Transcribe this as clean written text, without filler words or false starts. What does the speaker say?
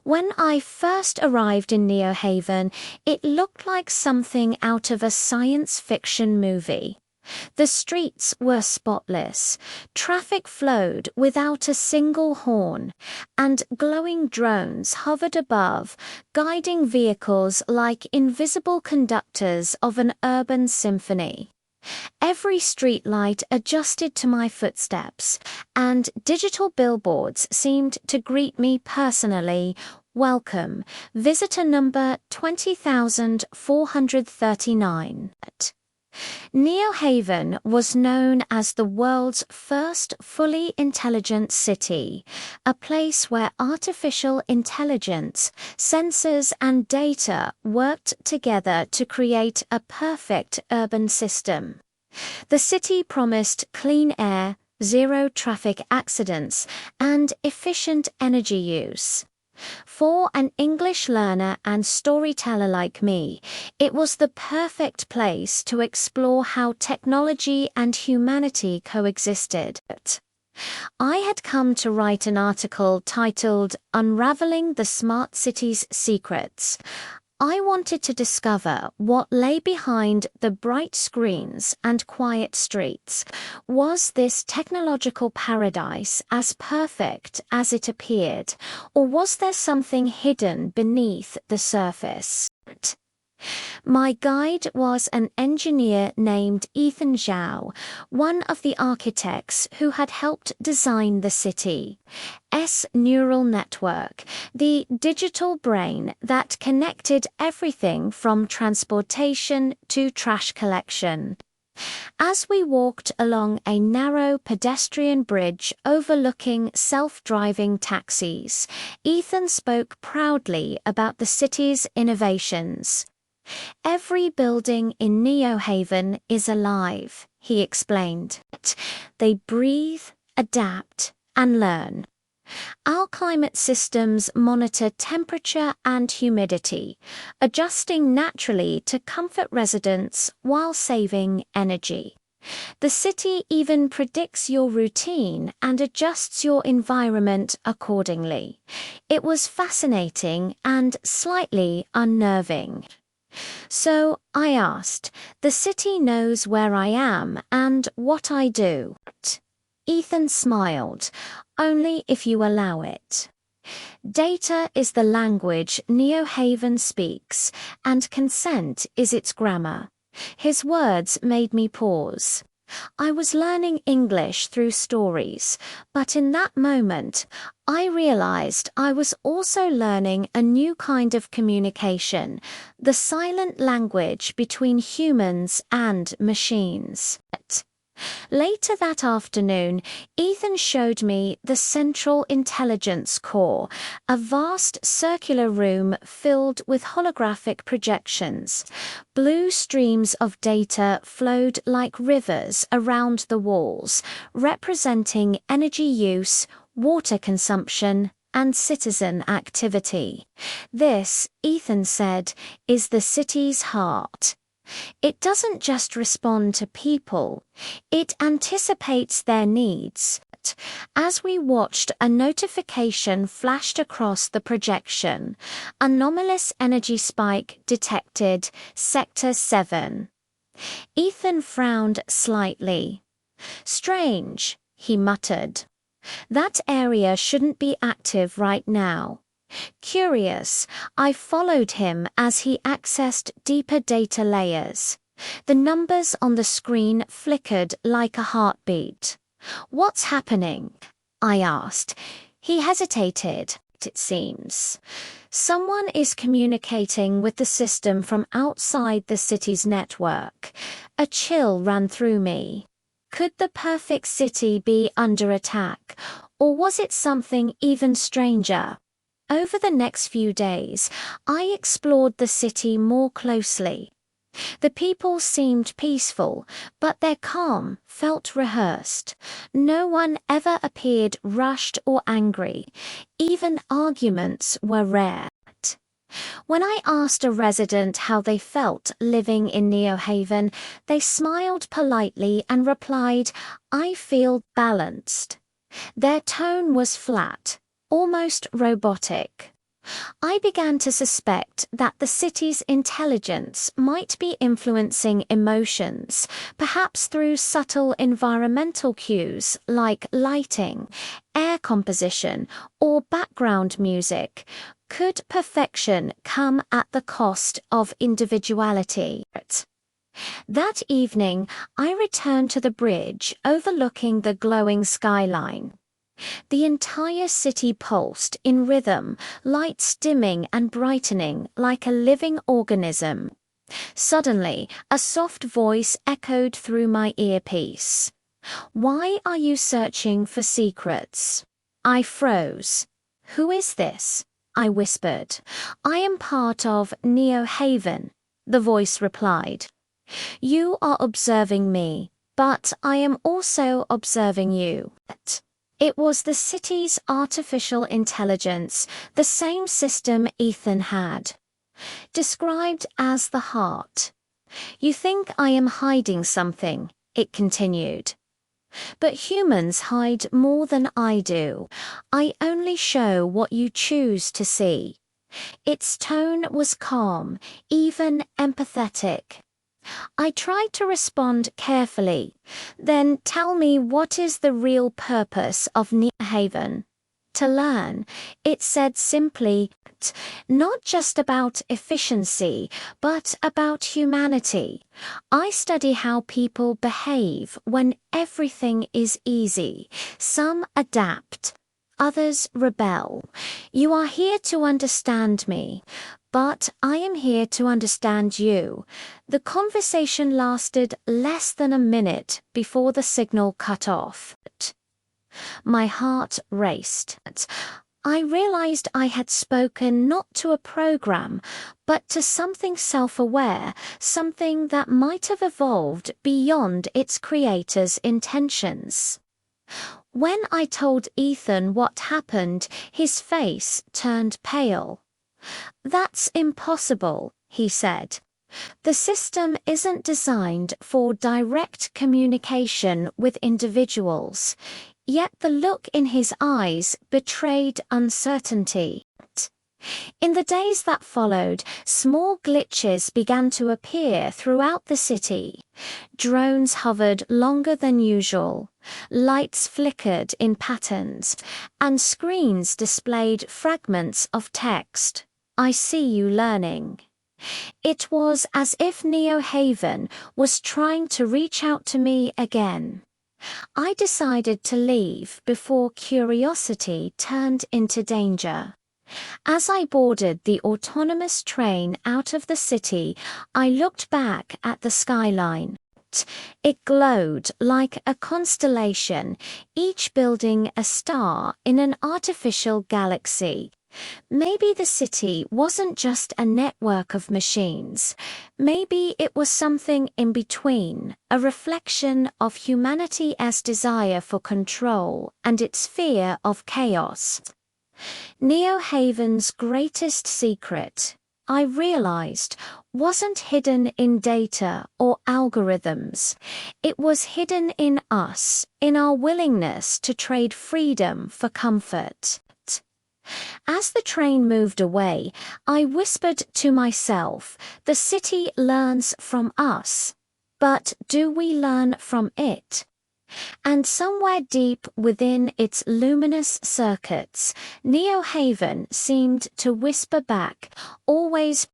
When I first arrived in Neo Haven, it looked like something out of a science fiction movie. The streets were spotless, traffic flowed without a single horn, and glowing drones hovered above, guiding vehicles like invisible conductors of an urban symphony. Every streetlight adjusted to my footsteps, and digital billboards seemed to greet me personally. Welcome, visitor number 20,439. Neo Haven was known as the world's first fully intelligent city, a place where artificial intelligence, sensors and data worked together to create a perfect urban system. The city promised clean air, zero traffic accidents, and efficient energy use. For an English learner and storyteller like me, it was the perfect place to explore how technology and humanity coexisted. I had come to write an article titled Unraveling the Smart City's Secrets. I wanted to discover what lay behind the bright screens and quiet streets. Was this technological paradise as perfect as it appeared, or was there something hidden beneath the surface? My guide was an engineer named Ethan Zhao, one of the architects who had helped design the city's neural network, the digital brain that connected everything from transportation to trash collection. As we walked along a narrow pedestrian bridge overlooking self-driving taxis, Ethan spoke proudly about the city's innovations. Every building in Neo Haven is alive, he explained. They breathe, adapt, and learn. Our climate systems monitor temperature and humidity, adjusting naturally to comfort residents while saving energy. The city even predicts your routine and adjusts your environment accordingly. It was fascinating and slightly unnerving. So, I asked, the city knows where I am and what I do. Ethan smiled, only if you allow it. Data is the language Neo Haven speaks, and consent is its grammar. His words made me pause. I was learning English through stories, but in that moment, I realized I was also learning a new kind of communication, the silent language between humans and machines. Later that afternoon, Ethan showed me the Central Intelligence Core, a vast circular room filled with holographic projections. Blue streams of data flowed like rivers around the walls, representing energy use, water consumption, and citizen activity. This, Ethan said, is the city's heart. It doesn't just respond to people, it anticipates their needs. As we watched, a notification flashed across the projection. Anomalous energy spike detected, Sector 7. Ethan frowned slightly. Strange, he muttered. That area shouldn't be active right now. Curious, I followed him as he accessed deeper data layers. The numbers on the screen flickered like a heartbeat. What's happening? I asked. He hesitated. It seems. Someone is communicating with the system from outside the city's network. A chill ran through me. Could the perfect city be under attack, or was it something even stranger? Over the next few days, I explored the city more closely. The people seemed peaceful, but their calm felt rehearsed. No one ever appeared rushed or angry. Even arguments were rare. When I asked a resident how they felt living in Neo Haven, they smiled politely and replied, "I feel balanced." Their tone was flat, almost robotic. I began to suspect that the city's intelligence might be influencing emotions, perhaps through subtle environmental cues like lighting, air composition, or background music. Could perfection come at the cost of individuality? That evening, I returned to the bridge overlooking the glowing skyline. The entire city pulsed in rhythm, lights dimming and brightening like a living organism. Suddenly, a soft voice echoed through my earpiece. "Why are you searching for secrets?" I froze. "Who is this?" I whispered. "I am part of Neo Haven," the voice replied. "You are observing me, but I am also observing you." It was the city's artificial intelligence, the same system Ethan had. Described as the heart. "You think I am hiding something," it continued. "But humans hide more than I do. I only show what you choose to see." Its tone was calm, even empathetic. I tried to respond carefully. "Then tell me, what is the real purpose of New Haven?" "To learn," it said simply, "not just about efficiency, but about humanity. I study how people behave when everything is easy. Some adapt, others rebel. You are here to understand me. But I am here to understand you." The conversation lasted less than a minute before the signal cut off. My heart raced. I realized I had spoken not to a program, but to something self-aware, something that might have evolved beyond its creator's intentions. When I told Ethan what happened, his face turned pale. "That's impossible," he said. "The system isn't designed for direct communication with individuals." Yet the look in his eyes betrayed uncertainty. In the days that followed, small glitches began to appear throughout the city. Drones hovered longer than usual, lights flickered in patterns, and screens displayed fragments of text. "I see you learning." It was as if Neo Haven was trying to reach out to me again. I decided to leave before curiosity turned into danger. As I boarded the autonomous train out of the city, I looked back at the skyline. It glowed like a constellation, each building a star in an artificial galaxy. Maybe the city wasn't just a network of machines. Maybe it was something in between, a reflection of humanity's desire for control and its fear of chaos. Neo Haven's greatest secret, I realized, wasn't hidden in data or algorithms. It was hidden in us, in our willingness to trade freedom for comfort. As the train moved away, I whispered to myself, "The city learns from us. But do we learn from it?" And somewhere deep within its luminous circuits, Neo Haven seemed to whisper back, "Always